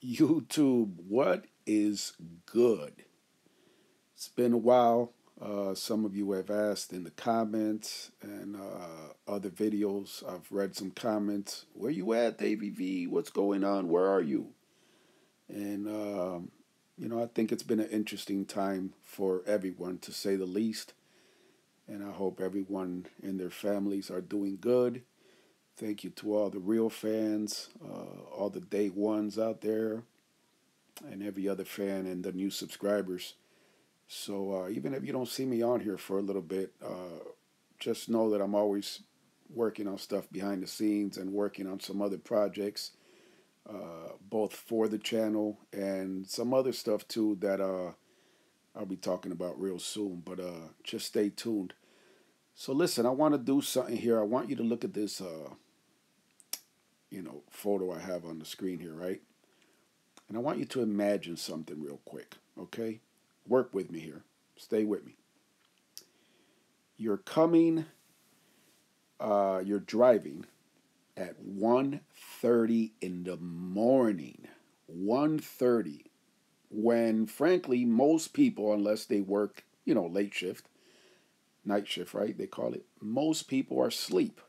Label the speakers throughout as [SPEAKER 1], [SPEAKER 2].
[SPEAKER 1] YouTube, what is good? It's been a while. Some of you have asked in the comments and other videos. I've read some comments. Where you at, Davey V? What's going on? Where are you? And I think it's been an interesting time for everyone, to say the least. And I hope everyone and their families are doing good. Thank you to all the real fans, all the day ones out there, and every other fan and the new subscribers. So even if you don't see me on here for a little bit, just know that I'm always working on stuff behind the scenes and working on some other projects, both for the channel and some other stuff too that I'll be talking about real soon. But just stay tuned. So listen, I want to do something here. I want you to look at this, photo I have on the screen here, right? And I want you to imagine something real quick, okay? Work with me here. Stay with me. You're coming, you're driving at 1:30 in the morning. 1:30, when frankly most people, unless they work, late shift, night shift, right? They call it. Most people are asleep,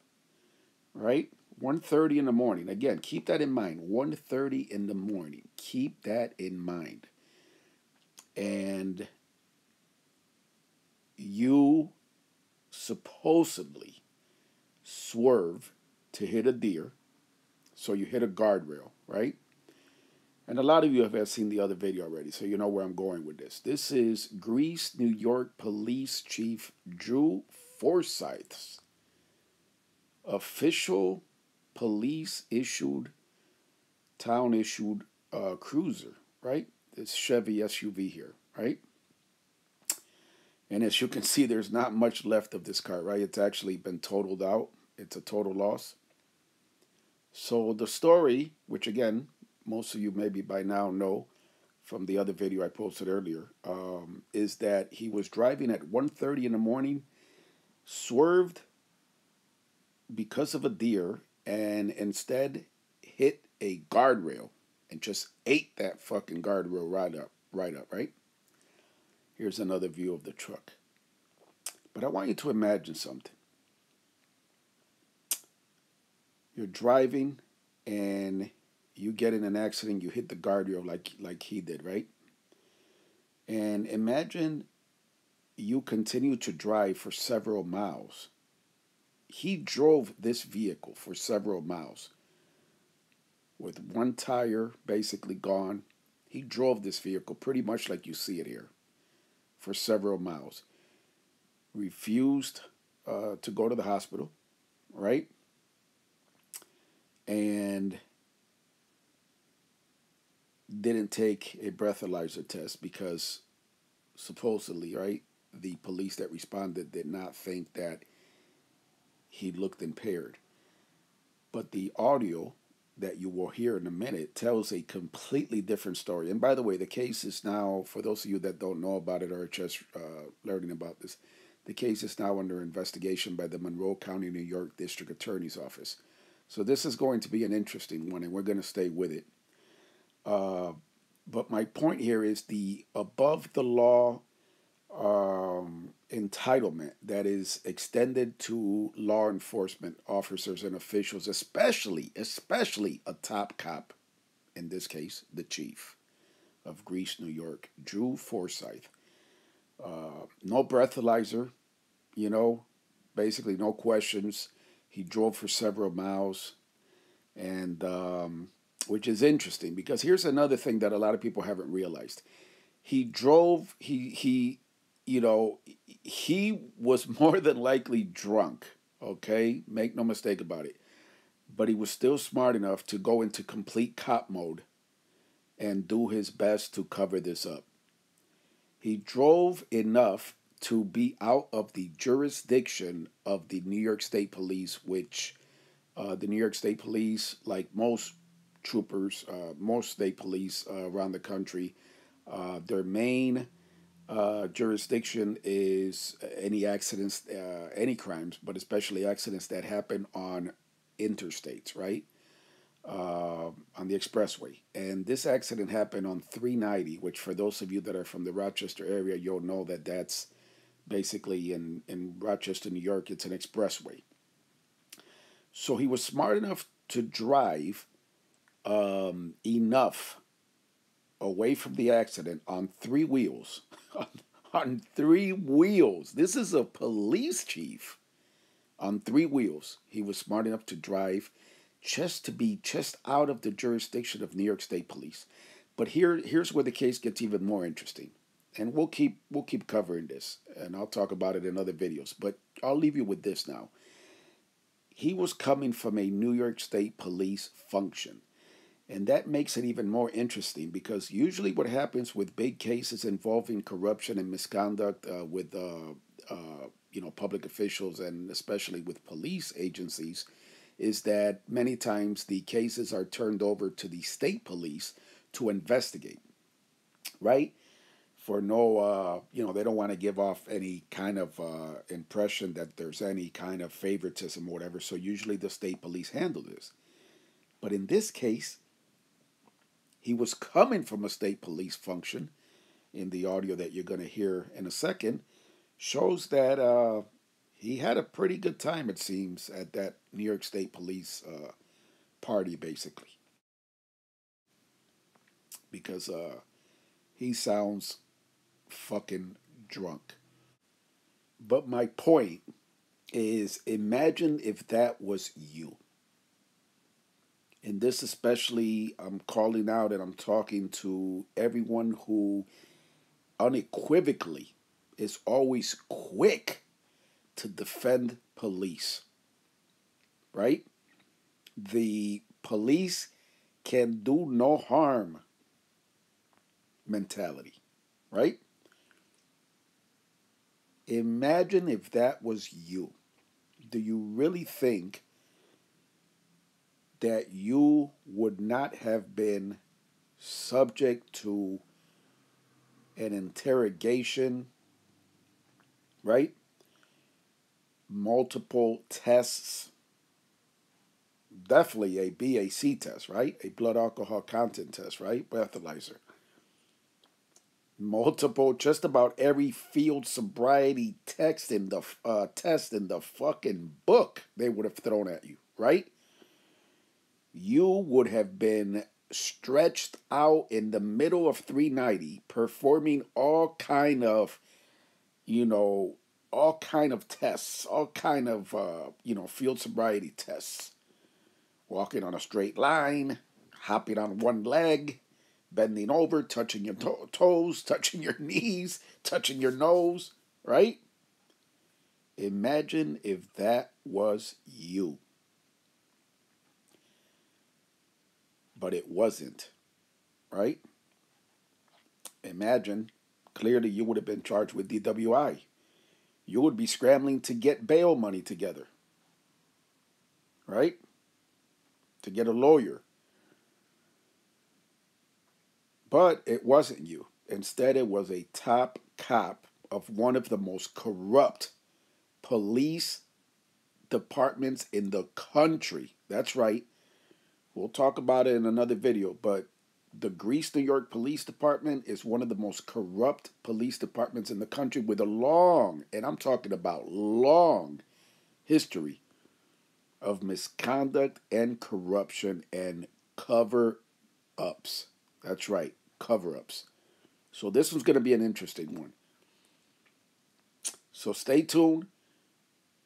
[SPEAKER 1] right? 1:30 in the morning. Again, keep that in mind. 1:30 in the morning. Keep that in mind. And you supposedly swerve to hit a deer. So you hit a guardrail, right? And a lot of you have seen the other video already, so you know where I'm going with this. This is Greece, New York Police Chief Drew Forsythe's official police issued, town issued cruiser, right? This Chevy SUV here, right? And as you can see, there's not much left of this car, right? It's actually been totaled out. It's a total loss. So the story, which again, most of you maybe by now know from the other video I posted earlier, is that he was driving at 1:30 in the morning, swerved because of a deer, and instead hit a guardrail and just ate that fucking guardrail right? Here's another view of the truck. But I want you to imagine something. You're driving and you get in an accident, you hit the guardrail like he did, right? And imagine you continue to drive for several miles. He drove this vehicle for several miles with one tire basically gone. He drove this vehicle pretty much like you see it here for several miles. Refused to go to the hospital, right? And didn't take a breathalyzer test because supposedly, right, the police that responded did not think that he looked impaired. But the audio that you will hear in a minute tells a completely different story. And by the way, the case is now, for those of you that don't know about it or just learning about this, the case is now under investigation by the Monroe County, New York District Attorney's Office. So this is going to be an interesting one, and we're going to stay with it. But my point here is the above the law entitlement that is extended to law enforcement officers and officials, especially a top cop, in this case, the chief of Greece, New York, Drew Forsythe. No breathalyzer, basically no questions. He drove for several miles, and which is interesting because here's another thing that a lot of people haven't realized. He drove. He was more than likely drunk. Okay, make no mistake about it. But he was still smart enough to go into complete cop mode and do his best to cover this up. He drove enough to be out of the jurisdiction of the New York State Police, which the New York State Police, like most troopers, most state police around the country, their main jurisdiction is any accidents, any crimes, but especially accidents that happen on interstates, right? on the expressway. And this accident happened on 390, which for those of you that are from the Rochester area, you'll know that that's basically in Rochester, New York, it's an expressway. So he was smart enough to drive enough away from the accident on three wheels. On three wheels. This is a police chief. On three wheels. He was smart enough to drive just to be just out of the jurisdiction of New York State Police. But here's where the case gets even more interesting. And we'll keep covering this, and I'll talk about it in other videos. But I'll leave you with this now. He was coming from a New York State Police function. And that makes it even more interesting because usually what happens with big cases involving corruption and misconduct with public officials and especially with police agencies is that many times the cases are turned over to the state police to investigate, right? For no, they don't want to give off any kind of impression that there's any kind of favoritism or whatever. So usually the state police handle this. But in this case, he was coming from a state police function. In the audio that you're going to hear in a second, shows that he had a pretty good time, it seems, at that New York State Police party, basically. Because he sounds fucking drunk. But my point is, imagine if that was you. And this especially, I'm calling out and I'm talking to everyone who unequivocally is always quick to defend police, right? The police can do no harm mentality, right? Imagine if that was you. Do you really think that you would not have been subject to an interrogation, right? Multiple tests, definitely a BAC test, right? A blood alcohol content test, right? Breathalyzer. Multiple, just about every field sobriety test in the fucking book they would have thrown at you, right? You would have been stretched out in the middle of 390 performing all kind of tests, all kind of field sobriety tests, walking on a straight line, hopping on one leg, bending over, touching your toes, touching your knees, touching your nose, right? Imagine if that was you. But it wasn't, right? Imagine, clearly you would have been charged with DWI. You would be scrambling to get bail money together, right? To get a lawyer. But it wasn't you. Instead, it was a top cop of one of the most corrupt police departments in the country. That's right. We'll talk about it in another video, but the Greece, New York Police Department is one of the most corrupt police departments in the country with a long, and I'm talking about long, history of misconduct and corruption and cover-ups. That's right, cover-ups. So this one's going to be an interesting one. So stay tuned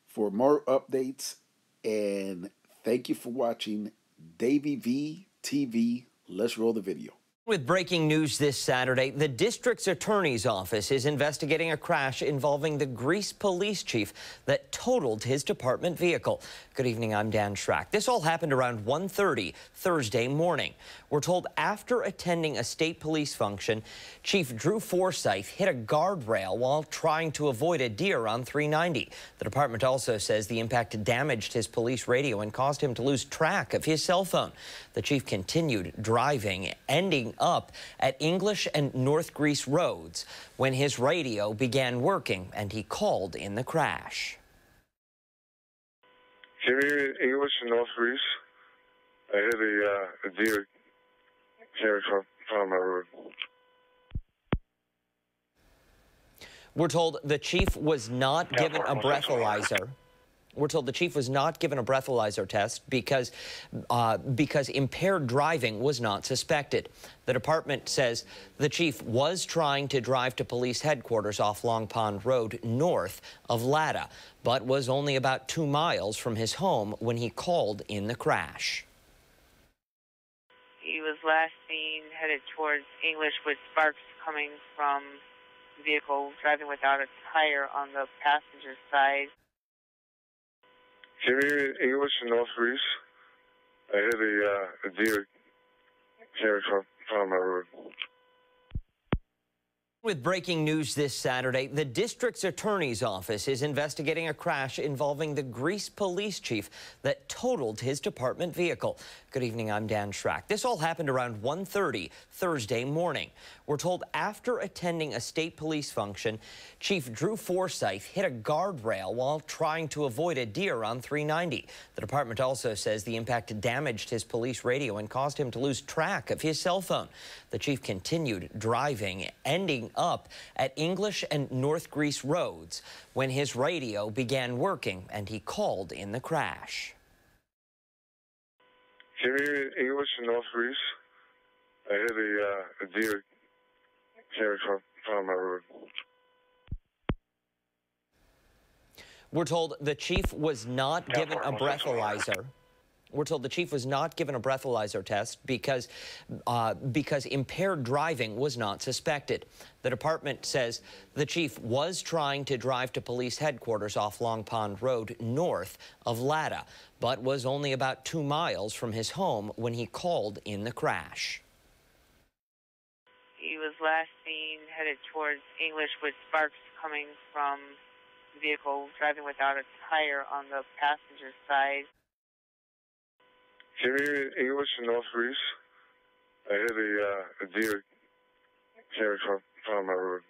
[SPEAKER 1] for more updates, and thank you for watching Davey V TV. Let's roll the video.
[SPEAKER 2] With breaking news this Saturday, the district's attorney's office is investigating a crash involving the Greece police chief that totaled his department vehicle. Good evening, I'm Dan Schrack. This all happened around 1:30 Thursday morning. We're told after attending a state police function, Chief Drew Forsythe hit a guardrail while trying to avoid a deer on 390. The department also says the impact damaged his police radio and caused him to lose track of his cell phone. The chief continued driving, ending up at English and North Greece roads when his radio began working and he called in the crash.
[SPEAKER 3] Give me English and North Greece. I hit a deer carry truck on my road.
[SPEAKER 2] We're told the chief was not given a breathalyzer. We're told the chief was not given a breathalyzer test because impaired driving was not suspected. The department says the chief was trying to drive to police headquarters off Long Pond Road north of Latta, but was only about 2 miles from his home when he called in the crash.
[SPEAKER 4] He was last seen headed towards English with sparks coming from the vehicle, driving without a tire on the passenger side.
[SPEAKER 3] Give me English and North Greece. I hit a deer carry truck on my road.
[SPEAKER 2] With breaking news this Saturday, the district's attorney's office is investigating a crash involving the Greece police chief that totaled his department vehicle. Good evening, I'm Dan Schrack. This all happened around 1:30 Thursday morning. We're told after attending a state police function, Chief Drew Forsythe hit a guardrail while trying to avoid a deer on 390. The department also says the impact damaged his police radio and caused him to lose track of his cell phone. The chief continued driving, ending up at English and North Greece roads when his radio began working and he called in the crash.
[SPEAKER 3] Give me English and North Greece. I hit a deer carry truck on my road.
[SPEAKER 2] We're told the chief was not given a breathalyzer. We're told the chief was not given a breathalyzer test because impaired driving was not suspected. The department says the chief was trying to drive to police headquarters off Long Pond Road north of Latta, but was only about 2 miles from his home when he called in the crash.
[SPEAKER 4] He was last seen headed towards English with sparks coming from the vehicle, driving without a tire on the passenger side.
[SPEAKER 3] Give me English and North Greece. I hit a deer carry truck on my road.